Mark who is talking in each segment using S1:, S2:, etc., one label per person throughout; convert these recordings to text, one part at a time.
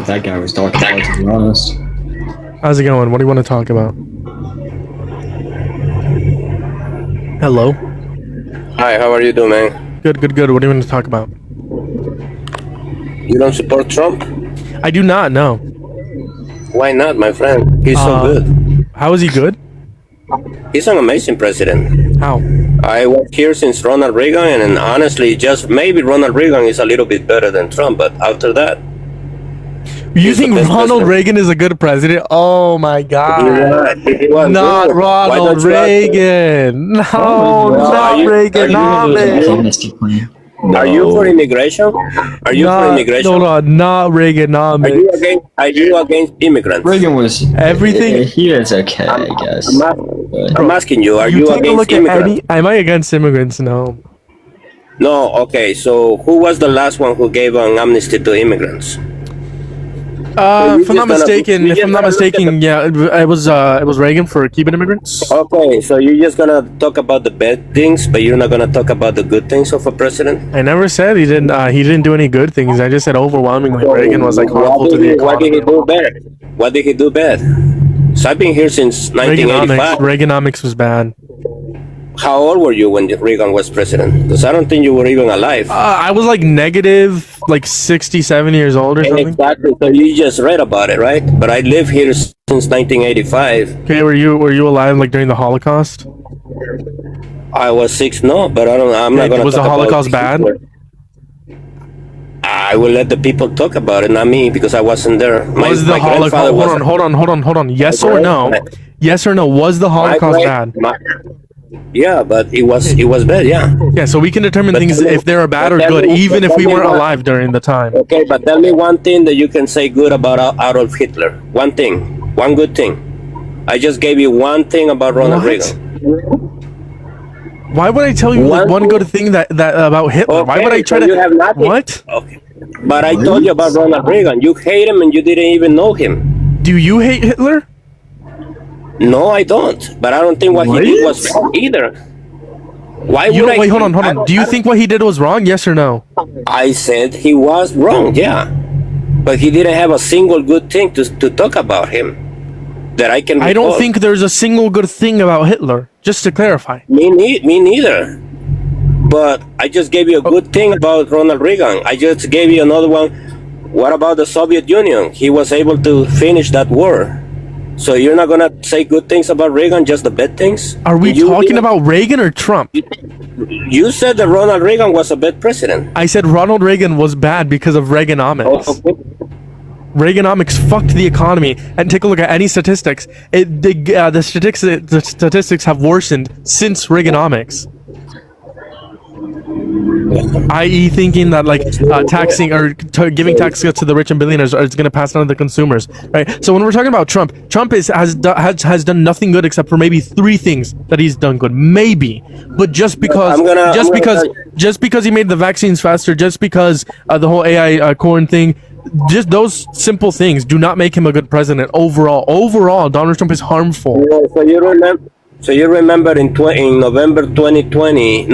S1: what that guy was talking about, to be honest.
S2: How's it going? What do you want to talk about? Hello?
S3: Hi, how are you doing, man?
S2: Good, good, good. What do you want to talk about?
S3: You don't support Trump?
S2: I do not, know.
S3: Why not, my friend? He's so good.
S2: How is he good?
S3: He's an amazing president.
S2: How?
S3: I was here since Ronald Reagan, and honestly, just maybe Ronald Reagan is a little bit better than Trump, but after that...
S2: You think Ronald Reagan is a good president? Oh my God.
S3: He was
S2: Not
S3: good.
S2: Ronald Reagan. No, not Reagan. Not me.
S3: Are you for immigration? Are you for immigration?
S2: No, not Reagan. Not me.
S3: Are you against immigrants?
S1: Reagan was...
S2: Everything...
S1: He is okay, I guess.
S3: I'm asking you, are you against immigrants?
S2: Am I against immigrants? No.
S3: No, okay, so who was the last one who gave an amnesty to immigrants?
S2: If I'm not mistaken, yeah, it was Reagan for Cuban immigrants.
S3: Okay, so you're just gonna talk about the bad things, but you're not gonna talk about the good things of a president?
S2: I never said he didn't do any good things. I just said overwhelmingly Reagan was like harmful to the economy.
S3: What did he do bad? What did he do bad? So I've been here since 1985.
S2: Reaganomics was bad.
S3: How old were you when Reagan was president? Because I don't think you were even alive.
S2: I was like negative, like 67 years old or something.
S3: Exactly. So you just read about it, right? But I live here since 1985.
S2: Okay, were you alive like during the Holocaust?
S3: I was 6. No, but I'm not gonna.
S2: Was the Holocaust bad?
S3: I will let the people talk about it, not me, because I wasn't there.
S2: Was the Holocaust? Hold on. Yes or no? Yes or no? Was the Holocaust bad?
S3: Yeah, but it was bad, yeah.
S2: Yeah, so we can determine things if they're bad or good, even if we weren't alive during the time.
S3: Okay, but tell me one thing that you can say good about Adolf Hitler. One thing. One good thing. I just gave you one thing about Ronald Reagan.
S2: Why would I tell you like one good thing that about Hitler?
S3: Okay,
S2: why would I try
S3: so
S2: to...
S3: You have nothing.
S2: What?
S3: Okay. But I told you about Ronald Reagan. You hate him and you didn't even know him.
S2: Do you hate Hitler?
S3: No, I don't. But I don't think what he did was wrong either. Why would I?
S2: Wait, hold on. Do you think what he did was wrong? Yes or no?
S3: I said he was wrong, yeah. But he didn't have a single good thing to talk about him that I can recall.
S2: I don't think there's a single good thing about Hitler, just to clarify.
S3: Me neither. But I just gave you a good thing about Ronald Reagan. I just gave you another one. What about the Soviet Union? He was able to finish that war. So you're not gonna say good things about Reagan, just the bad things?
S2: Are we talking about Reagan or Trump?
S3: You said that Ronald Reagan was a bad president.
S2: I said Ronald Reagan was bad because of Reaganomics.
S3: Oh, okay.
S2: Reaganomics fucked the economy. And take a look at any statistics. The statistics have worsened since Reaganomics. I.e. thinking that like taxing or giving tax cuts to the rich and billionaires is going to pass on to the consumers, right? So when we're talking about Trump has done nothing good except for maybe 3 things that he's done good, maybe. But just because he made the vaccines faster, just because the whole AI corn thing, just those simple things do not make him a good president overall. Donald Trump is harmful.
S3: Yeah, so you remember in November 2020,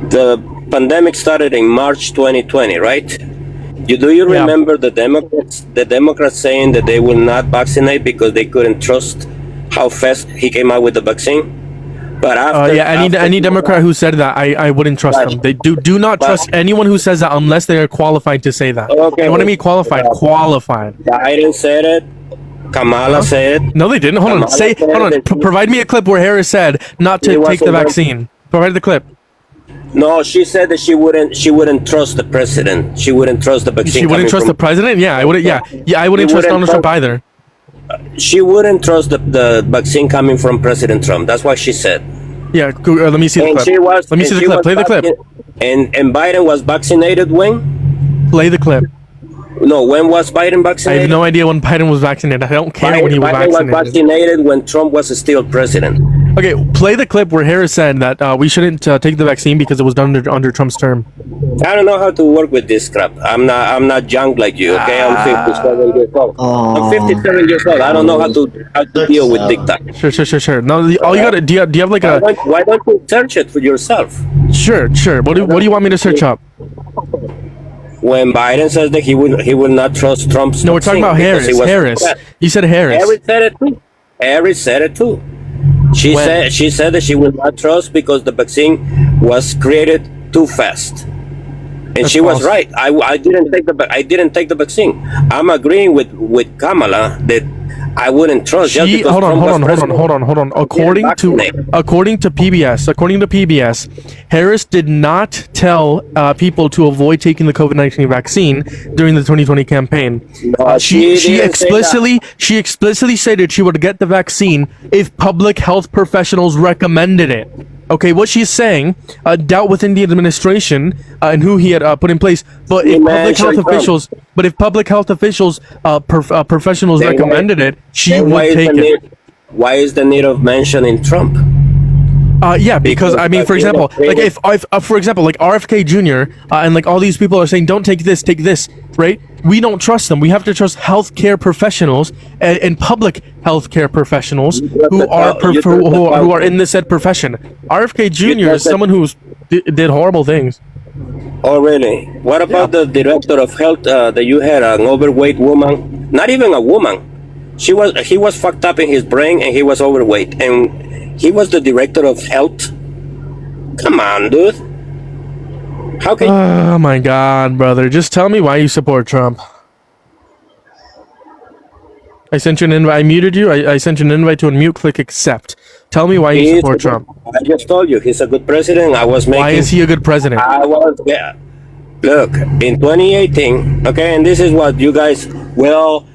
S3: the pandemic started in March 2020, right? Do you remember the Democrats saying that they will not vaccinate because they couldn't trust how fast he came out with the vaccine? But
S2: any Democrat who said that, I wouldn't trust them. They do not trust anyone who says that unless they are qualified to say that.
S3: Okay.
S2: And what I mean qualified?
S3: Biden said it. Kamala said it.
S2: No, they didn't. Hold on. Provide me a clip where Harris said not to take the vaccine. Provide the clip.
S3: No, she said that she wouldn't trust the president. She wouldn't trust the vaccine.
S2: She wouldn't trust the president? Yeah, I wouldn't. Yeah, I wouldn't trust Donald Trump either.
S3: She wouldn't trust the vaccine coming from President Trump. That's what she said.
S2: Yeah, let me see the clip. Let me see the clip. Play the clip.
S3: And Biden was vaccinated when?
S2: Play the clip.
S3: No, when was Biden vaccinated?
S2: I have no idea when Biden was vaccinated. I don't care when he was vaccinated.
S3: Biden was vaccinated when Trump was still president.
S2: Okay, play the clip where Harris said that we shouldn't take the vaccine because it was done under Trump's term.
S3: I don't know how to work with this crap. I'm not young like you. Okay, I'm 57 years old. I'm 57 years old. I don't know how to deal with TikTok.
S2: Sure. No, all you gotta do you have like a?
S3: Why don't you search it for yourself?
S2: Sure. What do you want me to search up?
S3: when Biden says that he will not trust Trump's
S2: No, we're talking about
S3: vaccine because
S2: Harris.
S3: he was
S2: Harris.
S3: upset.
S2: You said Harris.
S3: Harris said it too. Harris said it too. She
S2: When?
S3: said that she will not trust because the vaccine was created too fast. And
S2: That's
S3: she was
S2: false.
S3: right. I didn't take the vaccine. I'm agreeing with Kamala that I wouldn't trust just because
S2: Hold
S3: Trump was
S2: on.
S3: president.
S2: According to PBS, Harris did not tell people to avoid taking the COVID-19 vaccine during the 2020 campaign.
S3: No,
S2: She
S3: didn't say that.
S2: explicitly stated she would get the vaccine if public health professionals recommended it. Okay, what she's saying dealt within the administration and who he had put in place. But if public health officials, professionals
S3: Then
S2: recommended it, she
S3: Then
S2: would take it.
S3: Why is the need of mentioning Trump?
S2: Yeah, because I mean, for example, like if for example, like RFK Jr. And like all these people are saying, don't take this, right? We don't trust them. We have to trust healthcare professionals and public healthcare professionals who are in this said profession. RFK Jr. is someone who's did horrible things.
S3: Oh, really? What about the director of health that you had, an overweight woman? Not even a woman. He was fucked up in his brain and he was overweight. And he was the director of health? Come on, dude. How can
S2: Oh my God, brother! Just tell me why you support Trump. I sent you an invite. I muted you. I sent you an invite to unmute. Click accept. Tell me why you support Trump.
S3: I just told you he's a good president.
S2: Why is he a good president?
S3: Look, in 2018, okay, and this is what you guys,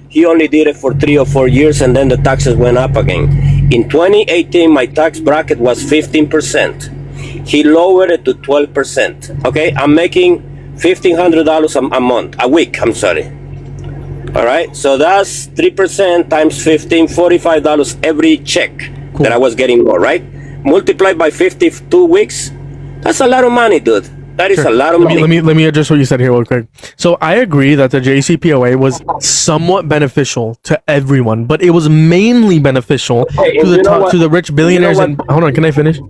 S3: he only did it for 3 or 4 years and then the taxes went up again. In 2018, my tax bracket was 15%. He lowered it to 12%. Okay, I'm making $1,500 a month, a week, I'm sorry. All right, so that's 3% times 15, $45 every check that I was getting more, right? Multiplied by 52 weeks, that's a lot of money, dude. That is a lot of money.
S2: Let me address what you said here real quick. So I agree that the JCPOA was somewhat beneficial to everyone, but it was mainly beneficial to the rich billionaires. Hold on, can I finish?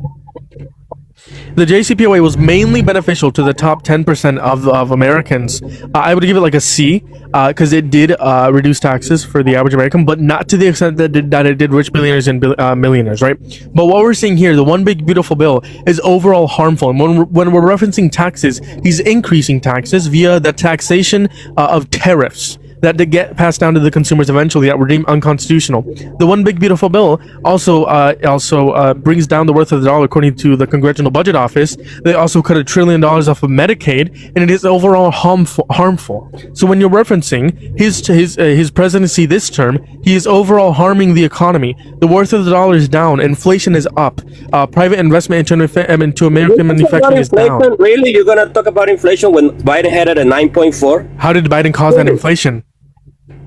S2: The JCPOA was mainly beneficial to the top 10% of Americans. I would give it like a C, because it did reduce taxes for the average American, but not to the extent that it did rich billionaires and millionaires, right? But what we're seeing here, the one big beautiful bill, is overall harmful. And when we're referencing taxes, he's increasing taxes via the taxation of tariffs that get passed down to the consumers eventually that were deemed unconstitutional. The one big beautiful bill also brings down the worth of the dollar, according to the Congressional Budget Office. They also cut $1 trillion off of Medicaid, and it is overall harmful. So when you're referencing his presidency this term, he is overall harming the economy. The worth of the dollar is down. Inflation is up. Private investment into American manufacturing is down.
S3: Really, you're gonna talk about inflation when Biden had it at 9.4?
S2: How did Biden cause that inflation?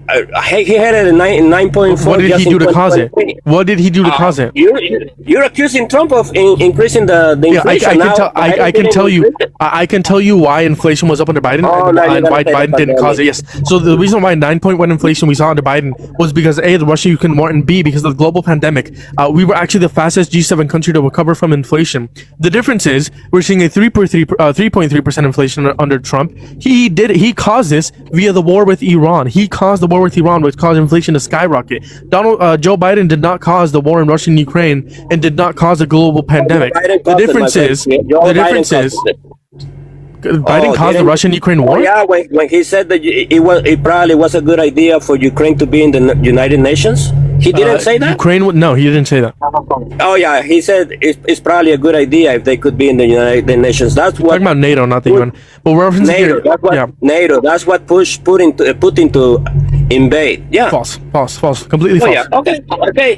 S3: He had it at 9.4.
S2: What did he do to cause it? What did he do to cause it?
S3: You're accusing Trump of increasing the inflation.
S2: I can tell you why inflation was up under Biden and why Biden didn't cause it. Yes. So the reason why 9.1 inflation we saw under Biden was because A, the Russia-Ukraine war, and B, because of the global pandemic. We were actually the fastest G7 country to recover from inflation. The difference is we're seeing a 3.3% inflation under Trump. He caused this via the war with Iran. He caused the war with Iran, which caused inflation to skyrocket. Joe Biden did not cause the war in Russia and Ukraine and did not cause a global pandemic. The difference is Biden caused the Russian-Ukraine war?
S3: Yeah, when he said that it probably was a good idea for Ukraine to be in the United Nations, he didn't say that?
S2: No, he didn't say that.
S3: Oh yeah, he said it's probably a good idea if they could be in the United Nations. That's what.
S2: Talking about NATO, not the UN. But we're
S3: NATO. NATO. That's what Putin to invade. Yeah.
S2: False. Completely false.
S3: Yeah. Okay.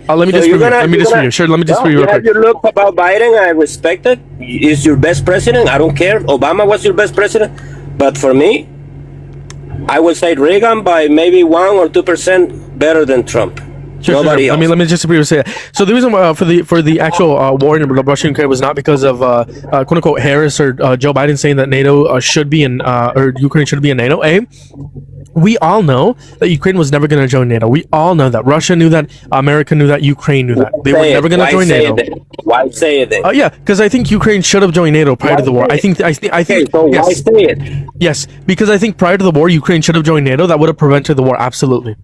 S2: Let me disagree. Sure, let me disagree real quick.
S3: You look about Biden. I respect it. He's your best president. I don't care. Obama was your best president, but for me, I would say Reagan by maybe 1 or 2% better than Trump. Nobody else.
S2: Let me just say that. So the reason for the actual war in Russia and Ukraine was not because of quote unquote Harris or Joe Biden saying that NATO should be in or Ukraine should be in NATO. We all know that Ukraine was never going to join NATO. We all know that. Russia knew that. America knew that. Ukraine knew that. They were never going to join NATO.
S3: Why say it then?
S2: Yeah, because I think Ukraine should have joined NATO prior to the war. I think.
S3: Okay, so
S2: yes.
S3: why say it?
S2: Yes, because I think prior to the war, Ukraine should have joined NATO. That would have prevented the war. Absolutely.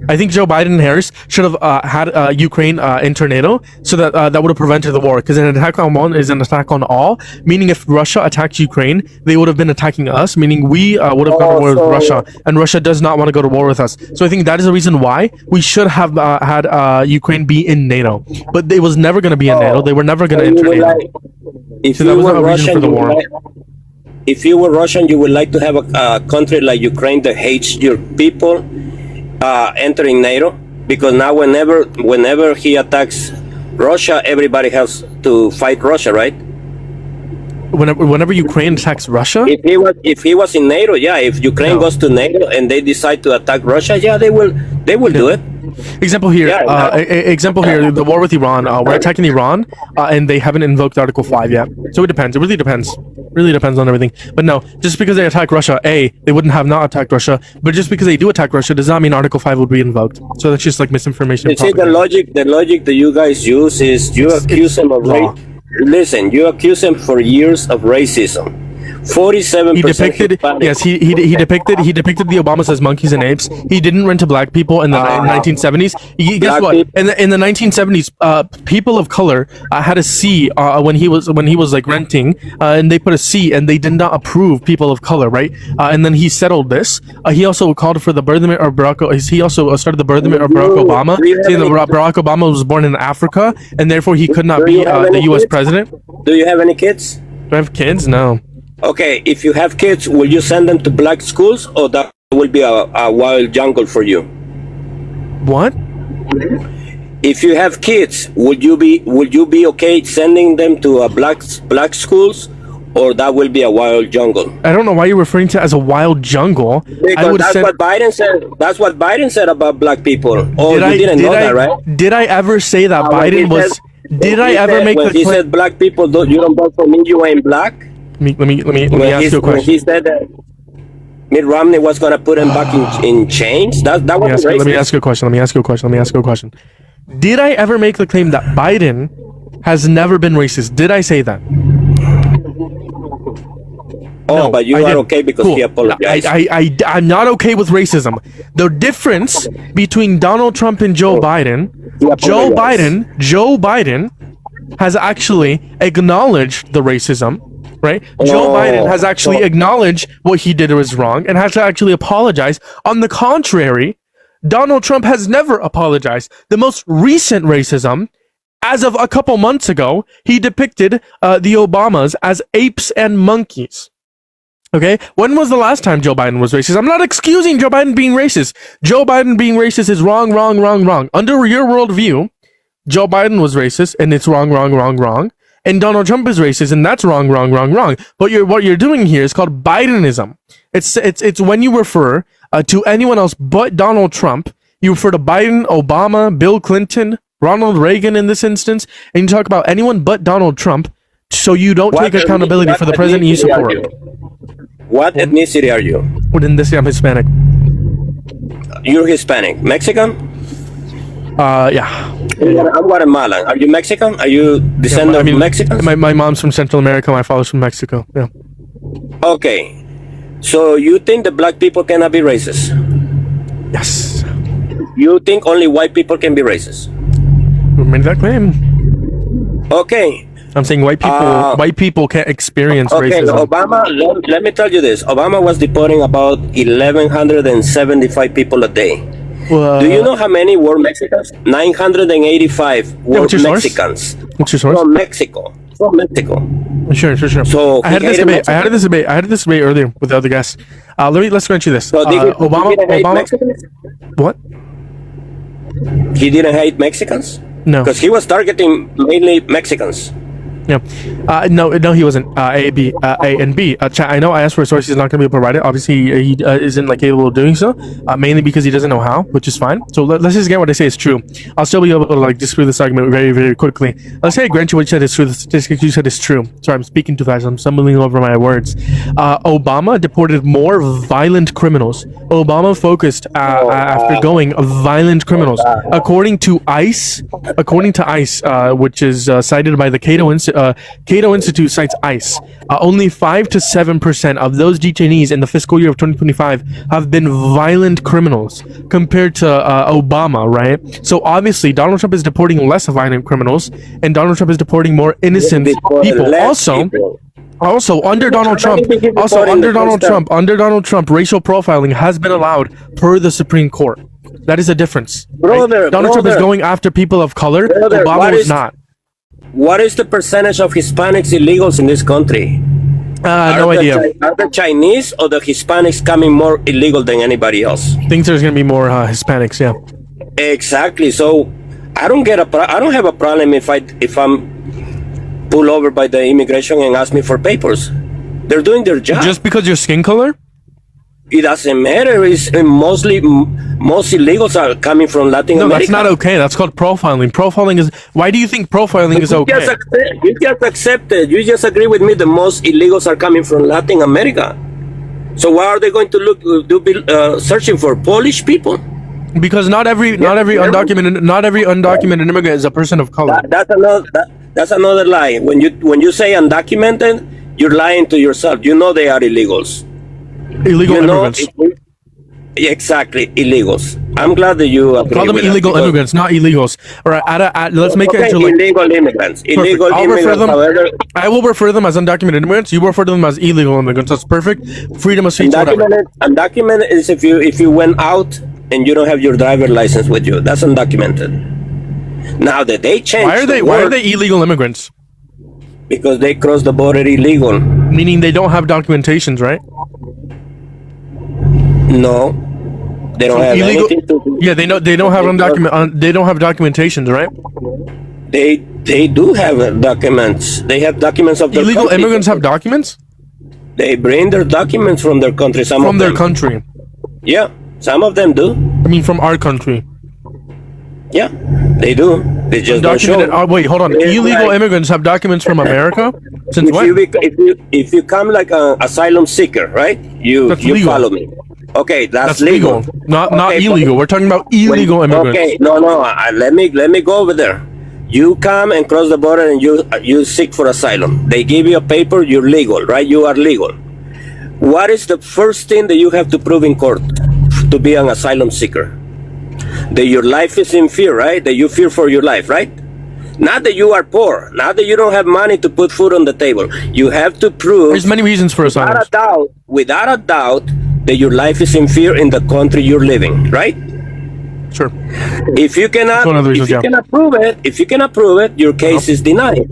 S2: I think Joe Biden and Harris should have had Ukraine enter NATO, so that that would have prevented the war. Because an attack on one is an attack on all. Meaning, if Russia attacked Ukraine, they would have been attacking us. Meaning, we would have gone to war with Russia, and Russia does not want to go to war with us. So I think that is the reason why we should have had Ukraine be in NATO. But it was never going to be in NATO. They were never going to enter NATO.
S3: If
S2: So that
S3: you
S2: was
S3: were
S2: not a reason
S3: Russian,
S2: for the
S3: you would
S2: war.
S3: if you were Russian, you would like to have a country like Ukraine that hates your people entering NATO, because now whenever he attacks Russia, everybody has to fight Russia, right?
S2: Whenever Ukraine attacks Russia,
S3: If he was in NATO, yeah. If Ukraine
S2: No.
S3: goes to NATO and they decide to attack Russia, yeah, they will do it.
S2: example here,
S3: Yeah,
S2: example here, the war with Iran. We're attacking Iran, and they haven't invoked Article 5 yet. So it depends. It really depends. Really depends on everything. But no, just because they attack Russia, they wouldn't have not attacked Russia. But just because they do attack Russia does not mean Article 5 would be invoked. So that's just like misinformation.
S3: You see, the logic that you guys use is you accuse them of
S2: law.
S3: Listen, you accuse them for years of racism. 47%.
S2: He depicted, yes, he depicted the Obamas as monkeys and apes. He didn't rent to black people in the 1970s. Guess what? In the 1970s, people of color had a C when he was like renting, and they put a C, and they did not approve people of color, right? And then he settled this. He also called for the birthment of he also started the birthment of Barack Obama, saying that Barack Obama was born in Africa, and therefore he could not be the U.S. president.
S3: Do you have any kids?
S2: Do I have kids? No.
S3: Okay, if you have kids, will you send them to black schools, or that will be a wild jungle for you?
S2: What?
S3: If you have kids, would you be okay sending them to a black schools, or that will be a wild jungle?
S2: I don't know why you're referring to it as a wild jungle.
S3: Because that's what Biden said. That's what Biden said about black people. Oh, you didn't know that, right?
S2: Did I ever say that Biden was? Did I ever make the
S3: claim? He said black people, you don't vote for me, you ain't black.
S2: Let me ask you a question.
S3: He said that Mitt Romney was going to put him back in chains. That was racist.
S2: Let me ask you a question. Did I ever make the claim that Biden has never been racist? Did I say that?
S3: Oh,
S2: No,
S3: but you are okay because he apologized.
S2: I'm not okay with racism. The difference between Donald Trump and Joe Biden, Joe Biden has actually acknowledged the racism, right? Joe Biden has actually acknowledged what he did was wrong and has to actually apologize. On the contrary, Donald Trump has never apologized. The most recent racism, as of a couple months ago, he depicted the Obamas as apes and monkeys. Okay, when was the last time Joe Biden was racist? I'm not excusing Joe Biden being racist. Joe Biden being racist is wrong. Under your worldview, Joe Biden was racist, and it's wrong. And Donald Trump is racist, and that's wrong. But what you're doing here is called Bidenism. It's when you refer to anyone else but Donald Trump, you refer to Biden, Obama, Bill Clinton, Ronald Reagan in this instance, and you talk about anyone but Donald Trump, so you don't take accountability for the president you support.
S3: What ethnicity are you?
S2: Within this, I'm Hispanic.
S3: You're Hispanic. Mexican?
S2: Yeah.
S3: I'm Guatemalan. Are you Mexican? Are you descendant of Mexicans?
S2: My mom's from Central America. My father's from Mexico. Yeah.
S3: Okay. So you think the black people cannot be racist?
S2: Yes.
S3: You think only white people can be racist?
S2: Who made that claim?
S3: Okay.
S2: I'm saying white people can't experience racism.
S3: Obama, let me tell you this. Obama was deporting about 1,175 people a day. Do you know how many were Mexicans? 985 were Mexicans.
S2: What's your source?
S3: From Mexico. Sure.
S2: So I had this debate earlier with the other guests. Let's grant you this.
S3: So Obama.
S2: What?
S3: He didn't hate Mexicans?
S2: No.
S3: Because he was targeting mainly Mexicans.
S2: Yeah. No, he wasn't. A and B. Chat, I know I asked for a source. He's not going to be able to provide it. Obviously, he isn't like capable of doing so. Mainly because he doesn't know how, which is fine. So let's just get what I say is true. I'll still be able to like disprove this argument very, very quickly. Let's say I grant you what you said is true. The statistics you said is true. Sorry, I'm speaking too fast. I'm stumbling over my words. Obama deported more violent criminals. Obama focused after going violent criminals. According to ICE, which is cited by the Cato Institute cites ICE. Only 5 to 7% of those detainees in the fiscal year of 2025 have been violent criminals compared to Obama, right? So obviously Donald Trump is deporting less violent criminals, and Donald Trump is deporting more innocent people. Also, under Donald Trump, racial profiling has been allowed per the Supreme Court. That is a difference. Right? Donald Trump is going after people of color. Obama was not.
S3: What is the percentage of Hispanics illegals in this country?
S2: No idea.
S3: Are the Chinese or the Hispanics coming more illegal than anybody else?
S2: I think there's going to be more Hispanics, yeah.
S3: Exactly. So I don't have a problem if I'm pulled over by the immigration and ask me for papers. They're doing their job.
S2: Just because your skin color?
S3: It doesn't matter. It's most illegals are coming from Latin America.
S2: No, that's not okay. That's called profiling. Profiling is. Why do you think profiling is okay?
S3: You just accept it. You just agree with me. The most illegals are coming from Latin America. So why are they going to searching for Polish people?
S2: Because not every undocumented immigrant is a person of color.
S3: That's another lie. When you say undocumented, you're lying to yourself. You know they are illegals.
S2: Illegal immigrants.
S3: Exactly, illegals. I'm glad that you
S2: call them illegal immigrants, not illegals. All right, let's make it into like
S3: illegal immigrants. Illegal immigrants.
S2: However, I will refer them as undocumented immigrants. You refer to them as illegal immigrants. That's perfect. Freedom of speech.
S3: Undocumented is if you went out and you don't have your driver license with you. That's undocumented. Now that they changed.
S2: Why are they illegal immigrants?
S3: Because they cross the border illegal.
S2: Meaning they don't have documentations, right?
S3: No, they don't have
S2: illegal,
S3: anything to do.
S2: Yeah, they don't have documentations, right?
S3: They do have documents. They have documents of their
S2: illegal
S3: country.
S2: Immigrants have documents.
S3: They bring their documents from their country.
S2: From their country.
S3: Yeah, some of them do.
S2: I mean, from our country.
S3: Yeah, they do. They just don't show.
S2: Wait, hold on. Illegal immigrants have documents from America? Since when?
S3: If you come like an asylum seeker, right? You follow me. Okay, that's legal.
S2: Not illegal. We're talking about illegal immigrants.
S3: Okay, no. Let me go over there. You come and cross the border and you seek for asylum. They give you a paper. You're legal, right? You are legal. What is the first thing that you have to prove in court to be an asylum seeker? That your life is in fear, right? That you fear for your life, right? Not that you are poor, not that you don't have money to put food on the table. You have to prove.
S2: There's many reasons for asylum.
S3: Without a doubt, that your life is in fear in the country you're living, right?
S2: Sure.
S3: If you cannot prove it, your case is denied.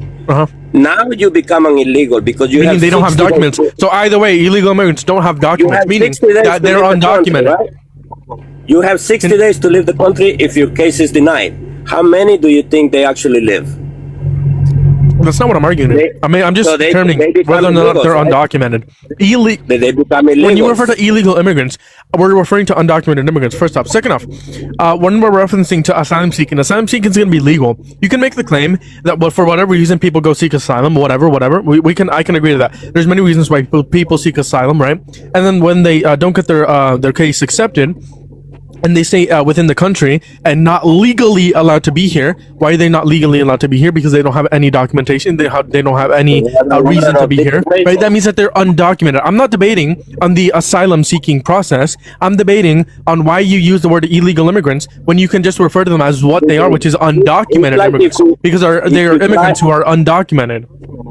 S3: Now you become an illegal because
S2: they don't have documents. So either way, illegal immigrants don't have documents, meaning that they're undocumented.
S3: Country, right? You have 60 days to leave the country if your case is denied. How many do you think they actually live?
S2: That's not what I'm arguing. I'm just determining whether or not they're undocumented.
S3: They become illegal.
S2: When you refer to illegal immigrants, we're referring to undocumented immigrants, first off. Second off, when we're referencing to asylum seeking is going to be legal. You can make the claim that for whatever reason people go seek asylum, whatever. I can agree to that. There's many reasons why people seek asylum, right? And then when they don't get their case accepted, and they stay within the country and not legally allowed to be here. Why are they not legally allowed to be here? Because they don't have any documentation. They don't have any reason to be here. Right? That means that they're undocumented. I'm not debating on the asylum seeking process. I'm debating on why you use the word illegal immigrants when you can just refer to them as what they are, which is undocumented immigrants, because they are immigrants who are undocumented.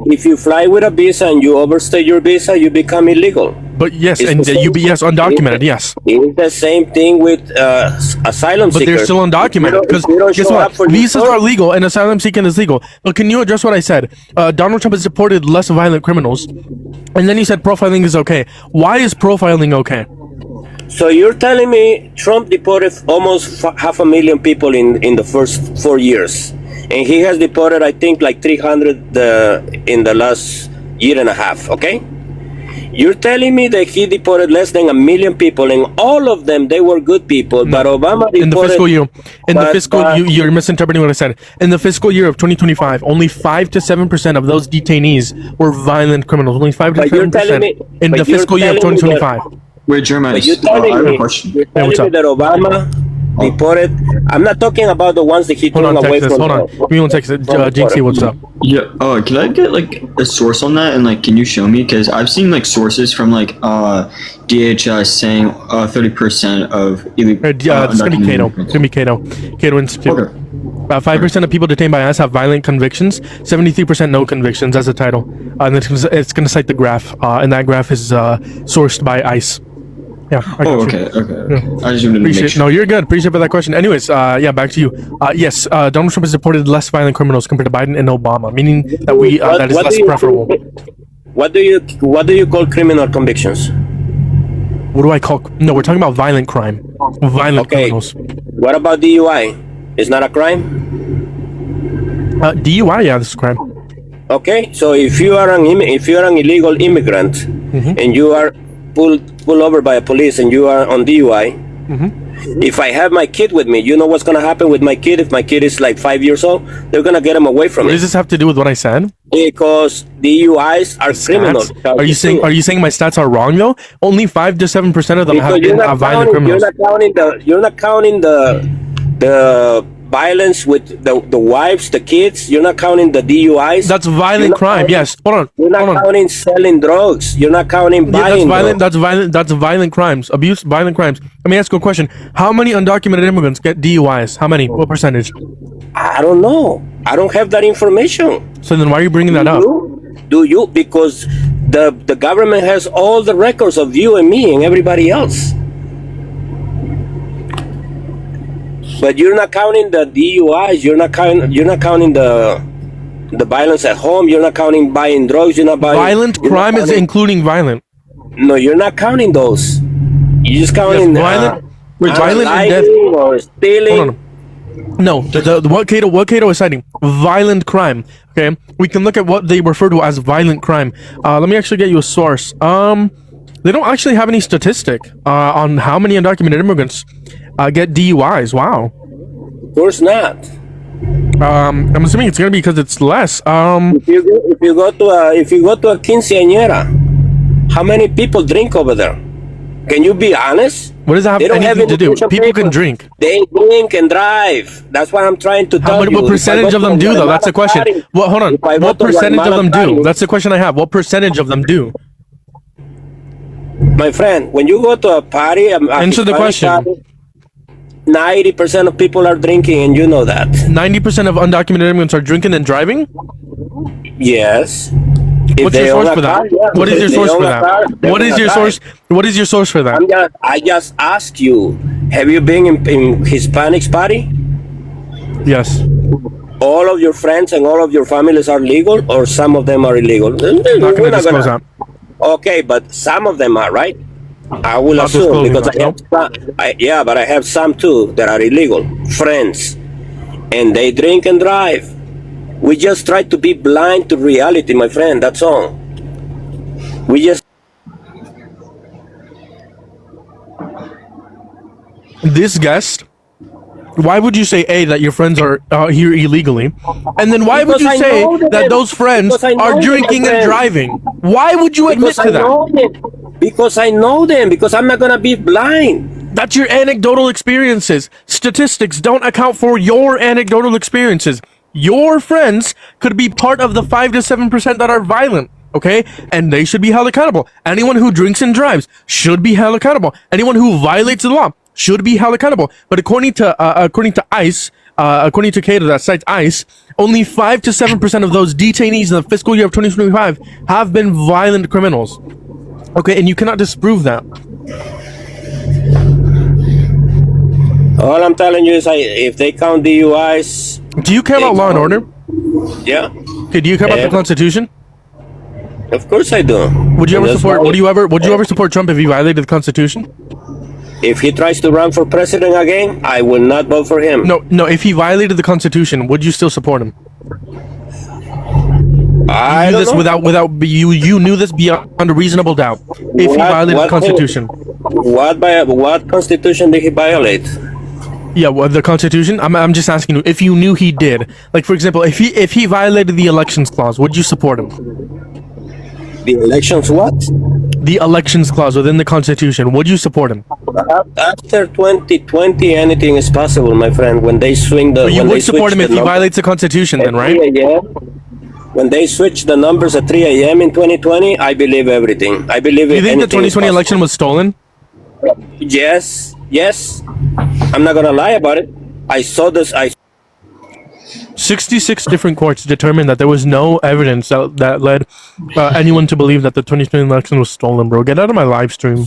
S3: If you fly with a visa and you overstay your visa, you become illegal.
S2: But yes, undocumented, yes.
S3: It's the same thing with asylum seekers.
S2: But they're still undocumented because guess what? Visas are legal and asylum seeking is legal. But can you address what I said? Donald Trump has deported less violent criminals, and then he said profiling is okay. Why is profiling okay?
S3: So you're telling me Trump deported almost 500,000 people in the first 4 years, and he has deported, I think, like 300 in the last year and a half. Okay, you're telling me that he deported less than 1 million people, and all of them they were good people, but Obama deported,
S2: in the fiscal year, you're misinterpreting what I said. In the fiscal year of 2025, only 5 to 7% of those detainees were violent criminals. Only 5 to 7% in the fiscal year of 2025.
S1: Wait, Jeremiah,
S3: But you're
S1: I
S3: telling
S1: have a
S3: me,
S1: question.
S3: you're telling me that Obama deported. I'm not talking about the ones that he took away
S2: Texas,
S3: from.
S2: hold on. Give me one second. Jinxie, what's up?
S1: Yeah. Can I get like a source on that, and like, can you show me? Because I've seen like sources from like DHS saying 30% of illegal.
S2: It's gonna be Cato. It's gonna be Cato. Cato Institute.
S1: Okay.
S2: About 5% of people detained by ICE have violent convictions. 73% no convictions. That's the title. And it's gonna cite the graph. And that graph is sourced by ICE. Yeah.
S1: Okay. Yeah. I just wanted to make sure.
S2: No, you're good. Appreciate for that question. Anyways, yeah, back to you. Yes, Donald Trump has deported less violent criminals compared to Biden and Obama, meaning that that is less preferable.
S3: What do you call criminal convictions?
S2: What do I call? No, we're talking about violent crime. Violent criminals.
S3: What about DUI? It's not a crime.
S2: DUI, yeah, this is a crime.
S3: Okay, so if you are an illegal immigrant and you are pulled over by a police and you are on DUI, if I have my kid with me, you know what's gonna happen with my kid? If my kid is like 5 years old, they're gonna get him away from me.
S2: What does this have to do with what I said?
S3: Because DUIs are criminal.
S2: Are you saying my stats are wrong though? Only 5 to 7% of them have been violent criminals.
S3: You're not counting the violence with the wives, the kids. You're not counting the DUIs.
S2: That's violent crime. Yes. Hold on.
S3: You're not counting selling drugs. You're not counting buying.
S2: That's violent. That's violent crimes. Abuse, violent crimes. Let me ask you a question. How many undocumented immigrants get DUIs? How many? What percentage?
S3: I don't know. I don't have that information.
S2: So then why are you bringing that up?
S3: Do you? Because the government has all the records of you and me and everybody else. But you're not counting the DUIs. You're not counting the violence at home. You're not counting buying drugs. You're not buying.
S2: Violent crime is including violent.
S3: No, you're not counting those. You're just counting
S2: violent. Violent and death.
S3: Or stealing.
S2: Hold on. No, what Cato is citing, violent crime. Okay, we can look at what they refer to as violent crime. Let me actually get you a source. They don't actually have any statistic on how many undocumented immigrants get DUIs. Wow.
S3: Of course not.
S2: I'm assuming it's gonna be because it's less.
S3: If you go to a quinceañera, how many people drink over there? Can you be honest?
S2: What does that have anything to do? People can drink.
S3: They drink and drive. That's what I'm trying to tell you.
S2: What percentage of them do though? That's the question. Well, hold on. What percentage of them do? That's the question I have. What percentage of them do?
S3: My friend, when you go to a party,
S2: answer the question.
S3: 90% of people are drinking, and you know that.
S2: 90% of undocumented immigrants are drinking and driving?
S3: Yes.
S2: What's your source for that? What is your source for that? What is your source? What is your source for that?
S3: I just ask you, have you been in Hispanics party?
S2: Yes.
S3: All of your friends and all of your families are legal, or some of them are illegal?
S2: I'm not going to disclose that.
S3: Okay, but some of them are, right? I will assume, because I have some too that are illegal friends, and they drink and drive. We just try to be blind to reality, my friend. That's all. We just.
S2: This guest. Why would you say A, that your friends are here illegally, and then why would you say that those friends are drinking and driving? Why would you admit to that?
S3: Because I know them. Because I'm not gonna be blind.
S2: That's your anecdotal experiences. Statistics don't account for your anecdotal experiences. Your friends could be part of the 5 to 7% that are violent. Okay, and they should be held accountable. Anyone who drinks and drives should be held accountable. Anyone who violates the law should be held accountable. But according to ICE, according to Cato that cites ICE, only 5 to 7% of those detainees in the fiscal year of 2025 have been violent criminals. Okay, and you cannot disprove that.
S3: All I'm telling you is, if they count DUIs.
S2: Do you care about law and order?
S3: Yeah.
S2: Okay, do you care about the Constitution?
S3: Of course I do.
S2: Would you ever support? Would you ever support Trump if he violated the Constitution?
S3: If he tries to run for president again, I will not vote for him.
S2: No. If he violated the Constitution, would you still support him?
S3: I
S2: You knew
S3: don't
S2: this
S3: know.
S2: without you knew this beyond a reasonable doubt. If he violated the Constitution.
S3: What Constitution did he violate?
S2: Yeah, well, the Constitution. I'm just asking you if you knew he did. Like, for example, if he violated the elections clause, would you support him?
S3: The elections what?
S2: The elections clause within the Constitution, would you support him?
S3: After 2020, anything is possible, my friend. When they swing the,
S2: But you
S3: when they
S2: would support
S3: switch
S2: him if
S3: the
S2: he
S3: numbers
S2: violates the Constitution, then,
S3: at
S2: right?
S3: 3 a.m., when they switch the numbers at 3 a.m. in 2020, I believe everything. I believe
S2: Do you think the
S3: anything is
S2: 2020
S3: possible.
S2: election was stolen?
S3: Yes. I'm not gonna lie about it. I saw this.
S2: 66 different courts determined that there was no evidence that led anyone to believe that the 2020 election was stolen, bro. Get out of my live stream.